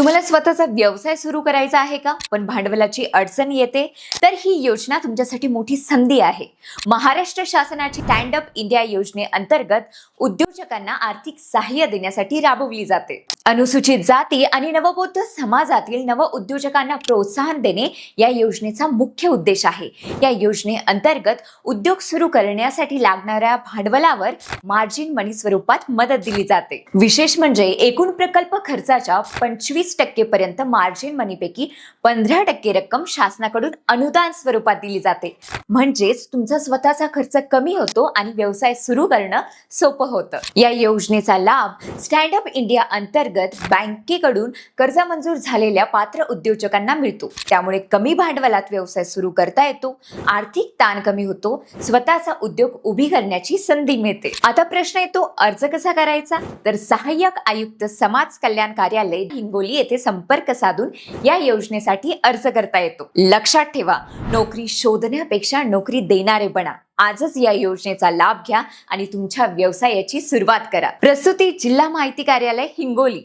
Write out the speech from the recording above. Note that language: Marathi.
तुम्हाला स्वतःचा व्यवसाय सुरू करायचा आहे का, पण भांडवलाची अडचण येते? तर ही योजना तुमच्यासाठी मोठी संधी आहे. महाराष्ट्र शासनाची स्टँड अप इंडिया योजनेअंतर्गत उद्योजकांना आर्थिक सहाय्य देण्यासाठी राबवली जाते. अनुसूचित जाती आणि नवबौद्ध समाजातील नव उद्योजकांना प्रोत्साहन देणे या योजनेचा मुख्य उद्देश आहे. या योजनेअंतर्गत उद्योग सुरू करण्यासाठी लागणाऱ्या भांडवलावर मार्जिन मनी स्वरूपात मदत दिली जाते. विशेष म्हणजे एकूण प्रकल्प खर्चाच्या 25% पर्यंत मार्जिन मनीपैकी 15% रक्कम शासनाकडून अनुदान स्वरूपात दिली जाते. म्हणजेच तुमचा स्वतःचा खर्च कमी होतो आणि व्यवसाय सुरू करणं सोपं होतं. या योजनेचा लाभ स्टँड अप इंडिया अंतर्गत बँकेकडून कर्ज मंजूर झालेल्या पात्र उद्योजकांना मिळतो. त्यामुळे कमी भांडवलात व्यवसाय सुरू करता येतो, आर्थिक ताण कमी होतो, स्वतःचा उद्योग उभी करण्याची संधी मिळते. आता प्रश्न येतो, अर्ज कसा करायचा? तर सहाय्यक आयुक्त समाज कल्याण कार्यालय हिंगोली येथे संपर्क साधून या योजनेसाठी अर्ज करता येतो. लक्षात ठेवा, नोकरी शोधण्यापेक्षा नोकरी देणारे बना. आजच या योजनेचा लाभ घ्या आणि तुमच्या व्यवसायाची सुरुवात करा. प्रस्तुती जिल्हा माहिती कार्यालय हिंगोली.